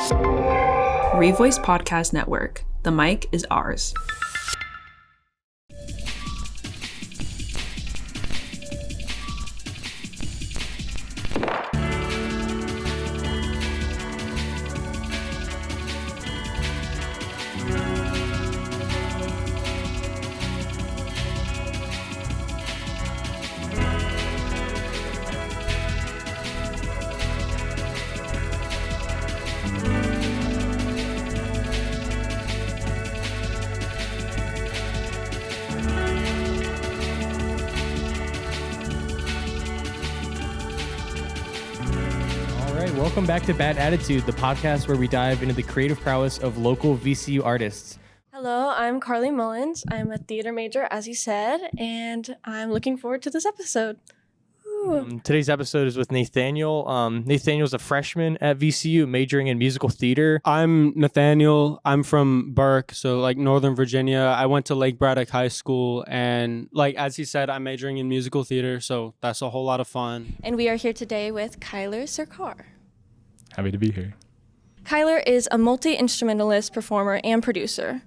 Revoice Podcast Network. The mic is ours. Welcome back to Bad Attitude, the podcast where we dive into the creative prowess of local VCU artists. Hello, I'm Carley Mullins. I'm a theater major, as you said, and I'm looking forward to this episode. Today's episode is with Nathaniel. Nathaniel's a freshman at VCU, majoring in musical theater. I'm Nathaniel. I'm from Burke, so like Northern Virginia. I went to Lake Braddock High School, and like as he said, I'm majoring in musical theater, so that's a whole lot of fun. And we are here today with Kyler Sirkar. Happy to be here. Kyler is a multi-instrumentalist, performer, and producer.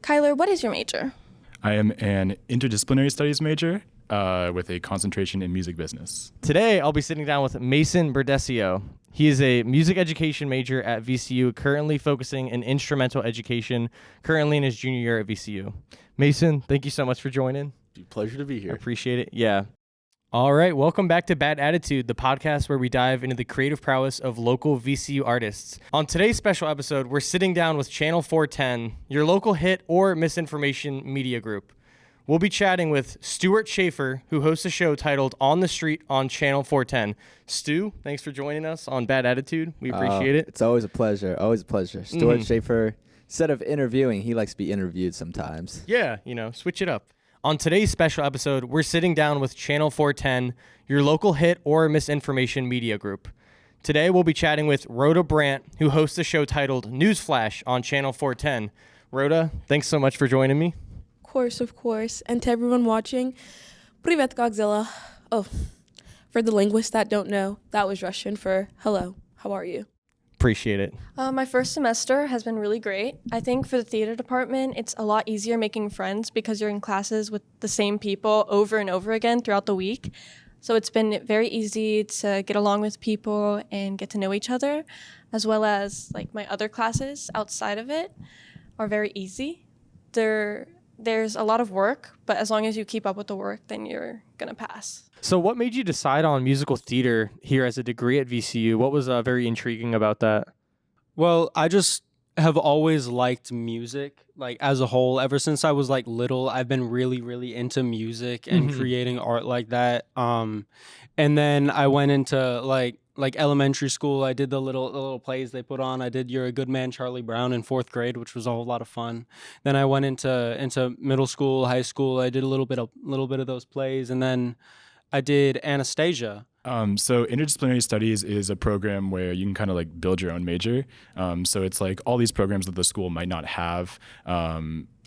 Kyler, what is your major? I am an interdisciplinary studies major with a concentration in music business. Today, I'll be sitting down with Mason Berdesio. He is a music education major at VCU, currently focusing in instrumental education, currently in his junior year at VCU. Mason, thank you so much for joining. Pleasure to be here. I appreciate it. Yeah. All right, welcome back to Bad Attitude, the podcast where we dive into the creative prowess of local VCU artists. On today's special episode, we're sitting down with Channel 410, your local hit or misinformation media group. We'll be chatting with Stuart Shafer, who hosts a show titled On the Street on Channel 410. Stu, thanks for joining us on Bad Attitude. We appreciate it. It's always a pleasure. Always a pleasure. Stuart Shafer, instead of interviewing, he likes to be interviewed sometimes. Yeah, switch it up. On today's special episode, we're sitting down with Channel 410, your local hit or misinformation media group. Today, we'll be chatting with Rhoda Brant, who hosts a show titled Newsflash on Channel 410. Rhoda, thanks so much for joining me. Of course. And to everyone watching, Privet Godzilla. Oh, for the linguists that don't know, that was Russian for hello, how are you? Appreciate it. My first semester has been really great. I think for the theater department, it's a lot easier making friends because you're in classes with the same people over and over again throughout the week. So it's been very easy to get along with people and get to know each other, as well as like my other classes outside of it are very easy. There's a lot of work, but as long as you keep up with the work, then you're going to pass. So what made you decide on musical theater here as a degree at VCU? What was very intriguing about that? Well, I just have always liked music, like as a whole. Ever since I was like little, I've been really, really into music and creating art like that. And then I went into like elementary school. I did the little plays they put on. I did You're a Good Man, Charlie Brown in 4th grade, which was a whole lot of fun. Then I went into middle school, high school. I did a little bit of those plays, and then I did Anastasia. So interdisciplinary studies is a program where you can kind of like build your own major. So it's like all these programs that the school might not have.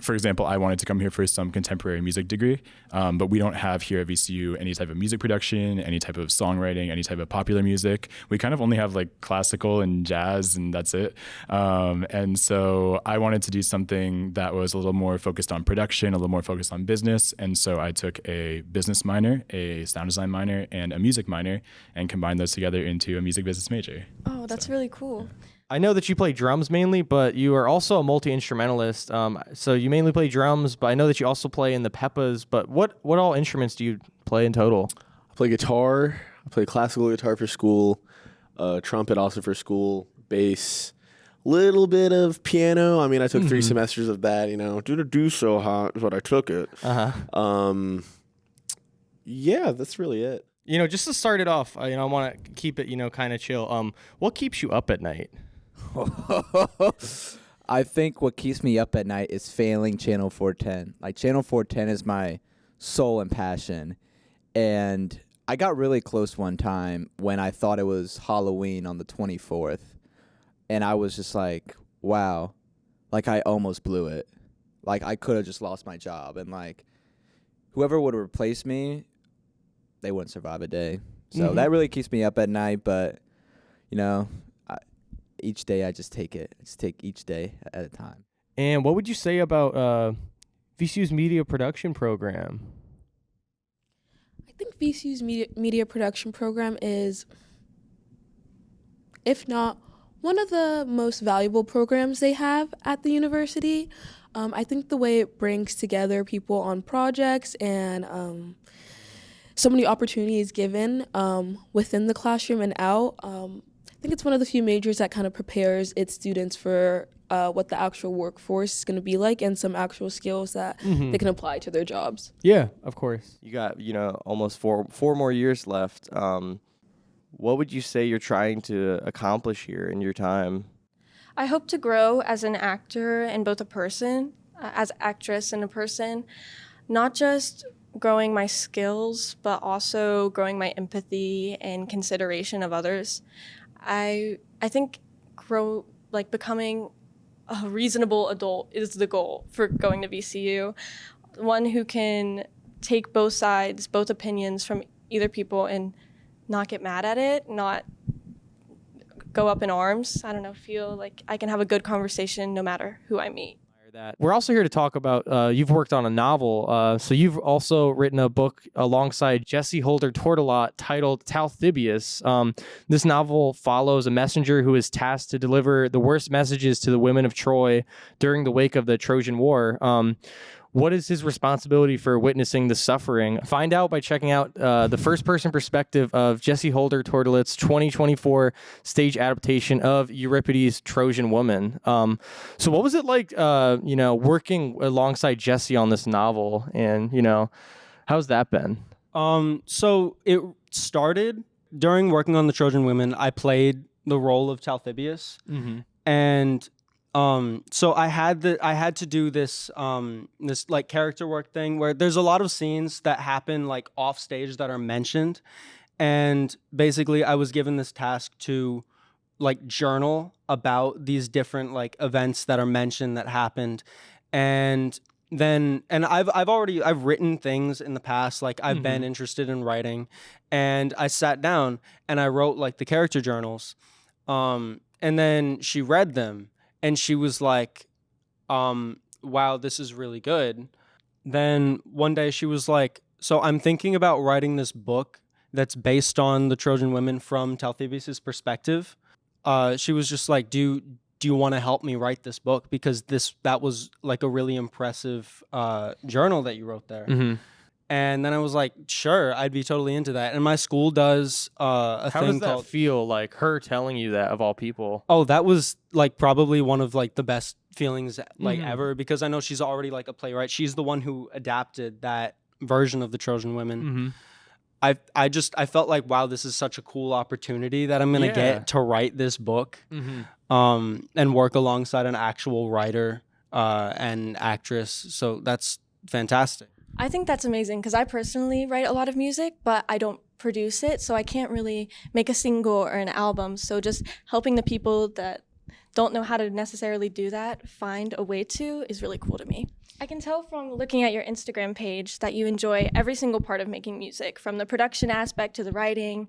For example, I wanted to come here for some contemporary music degree, but we don't have here at VCU any type of music production, any type of songwriting, any type of popular music. We kind of only have like classical and jazz, and that's it. And so I wanted to do something that was a little more focused on production, a little more focused on business. And so I took a business minor, a sound design minor, and a music minor, and combined those together into a music business major. Oh, that's really cool. I know that you play drums mainly, but you are also a multi-instrumentalist. So you mainly play drums, but I know that you also play in the Peppas. But what all instruments do you play in total? I play guitar. I play classical guitar for school, trumpet also for school, bass, little bit of piano. I mean, I took 3 semesters of that, do so hot is what I took it. Yeah, that's really it. Just to start it off, I want to keep it, kind of chill. What keeps you up at night? I think what keeps me up at night is failing Channel 410. Like, Channel 410 is my soul and passion. And I got really close one time when I thought it was Halloween on the 24th. And I was just like, wow, like I almost blew it. Like, I could have just lost my job. And, like, whoever would replace me, they wouldn't survive a day. So that really keeps me up at night. But, each day I just take it. I just take each day at a time. And what would you say about VCU's media production program? I think VCU's media production program is, if not one of the most valuable programs they have at the university. I think the way it brings together people on projects and so many opportunities given within the classroom and out. I think it's one of the few majors that kind of prepares its students for what the actual workforce is going to be like and some actual skills that they can apply to their jobs. Yeah, of course. You got, almost four more years left. What would you say you're trying to accomplish here in your time? I hope to grow as an actor and both a person, as an actress and a person, not just growing my skills, but also growing my empathy and consideration of others. I think becoming a reasonable adult is the goal for going to VCU. One who can take both sides, both opinions from either people and not get mad at it, not go up in arms. I don't know, feel like I can have a good conversation no matter who I meet. We're also here to talk about, you've worked on a novel, so you've also written a book alongside Jesse Holder Tortolot titled Talthybius. This novel follows a messenger who is tasked to deliver the worst messages to the women of Troy during the wake of the Trojan War. What is his responsibility for witnessing the suffering? Find out by checking out the first-person perspective of Jesse Holder Tortolot's 2024 stage adaptation of Euripides' Trojan Woman. So what was it like, working alongside Jesse on this novel? And, how's that been? So it started during working on the Trojan Women. I played the role of Talthybius, and so I had to do this like character work thing where there's a lot of scenes that happen like off stage that are mentioned, and basically I was given this task to like journal about these different like events that are mentioned that happened, and I've written things in the past, like I've been interested in writing, and I sat down and I wrote like the character journals, and then she read them. And she was like, wow, this is really good. Then one day she was like, so I'm thinking about writing this book that's based on the Trojan women from Talthybius' perspective. She was just like, do you want to help me write this book? Because that was like a really impressive journal that you wrote there. And then I was like, sure, I'd be totally into that. And my school does a How thing does that feel, like her telling you that of all people? Oh, that was like probably one of like the best feelings like ever, because I know she's already like a playwright. She's the one who adapted that version of the Trojan Women. I felt like, wow, this is such a cool opportunity that I'm gonna get to write this book, and work alongside an actual writer and actress. So that's fantastic. I think that's amazing because I personally write a lot of music, but I don't produce it, so I can't really make a single or an album. So just helping the people that don't know how to necessarily do that find a way to is really cool to me. I can tell from looking at your Instagram page that you enjoy every single part of making music, from the production aspect to the writing,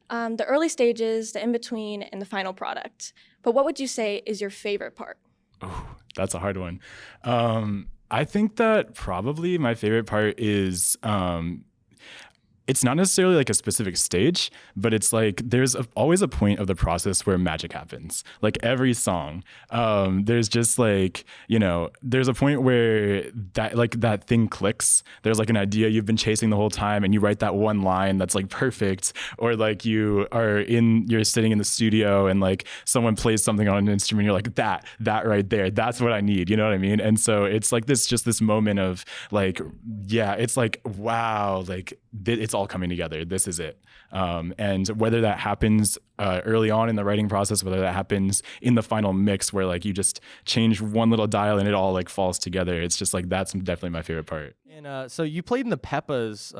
the early stages, the in-between, and the final product. But what would you say is your favorite part? Oh, that's a hard one. I think that probably my favorite part is it's not necessarily like a specific stage, but it's like there's always a point of the process where magic happens. Like every song, there's just like, there's a point where that thing clicks. There's like an idea you've been chasing the whole time, and you write that one line that's like perfect, or like you're sitting in the studio and like someone plays something on an instrument. You're like that right there. That's what I need. You know what I mean? And so it's like this moment of like, yeah, it's like, wow, like it's all coming together. This is it. And whether that happens early on in the writing process, whether that happens in the final mix where like you just change one little dial and it all like falls together, it's just like that's definitely my favorite part. And so you played in the Peppas,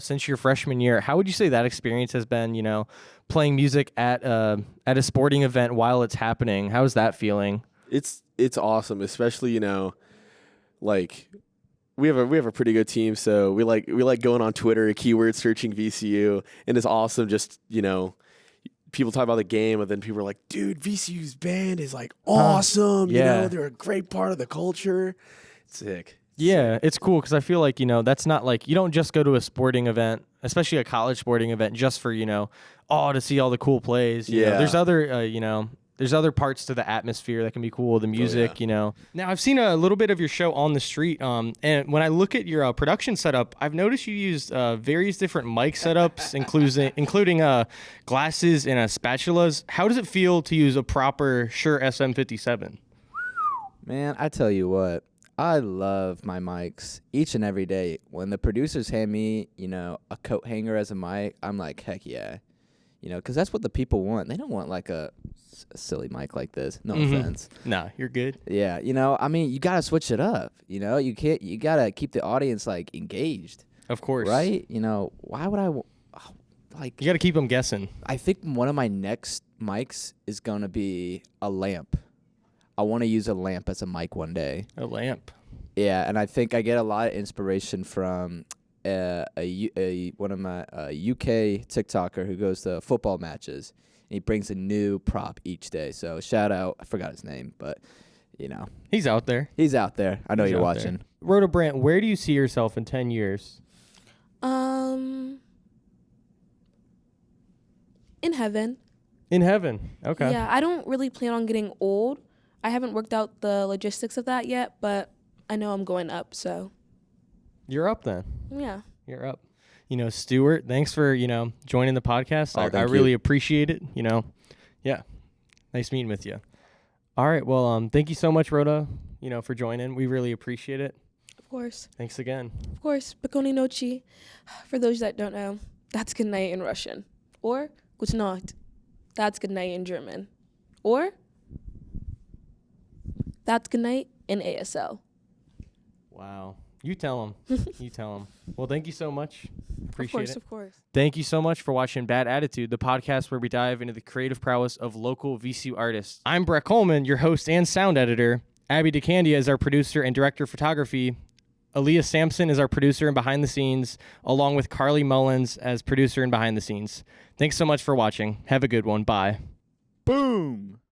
since your freshman year. How would you say that experience has been? Playing music at a sporting event while it's happening. How's that feeling? It's awesome, especially like. We have a pretty good team, so we like going on Twitter, keyword searching VCU, and it's awesome just people talk about the game, and then people are like, dude, VCU's band is like awesome. You yeah. know, they're a great part of the culture. It's sick. Yeah, it's cool because I feel like, that's not like, you don't just go to a sporting event, especially a college sporting event, just for, to see all the cool plays. You know. There's other, there's other parts to the atmosphere that can be cool, the music, Now, I've seen a little bit of your show on the street, and when I look at your production setup, I've noticed you used various different mic setups, including glasses and spatulas. How does it feel to use a proper Shure SM57? Man, I tell you what, I love my mics each and every day. When the producers hand me, a coat hanger as a mic, I'm like, heck yeah. Because that's what the people want. They don't want like a silly mic like this. No offense. Nah, you're good. Yeah, you got to switch it up. You got to keep the audience like engaged. Of course. Right? Why would I you got to keep them guessing. I think one of my next mics is going to be a lamp. I want to use a lamp as a mic one day. A lamp. Yeah, and I think I get a lot of inspiration from one of my UK TikToker who goes to football matches. And he brings a new prop each day. So shout out, I forgot his name, but he's out there. He's out there. I know you're watching. There. Rhoda, Brant, where do you see yourself in 10 years? In heaven. In heaven. Okay. Yeah, I don't really plan on getting old. I haven't worked out the logistics of that yet, but I know I'm going up, so. You're up then. Yeah. You're up. Stuart, thanks for, joining the podcast. I thank really you. appreciate it. Yeah. Nice meeting with you. All right. Well, thank you so much, Rhoda, for joining. We really appreciate it. Of course. Thanks again. Of course. Spokoni noci. For those that don't know, that's good night in Russian. Or gute Nacht. That's good night in German. Or that's good night in ASL. Wow. You tell them. You tell them. Well, thank you so much. Appreciate it. Of course. Thank you so much for watching Bad Attitude, the podcast where we dive into the creative prowess of local VCU artists. I'm Brett Coleman, your host and sound editor. Abby DeCandia is our producer and director of photography. Aaliyah Sampson is our producer and behind the scenes, along with Carley Mullins as producer and behind the scenes. Thanks so much for watching. Have a good one. Bye. Boom.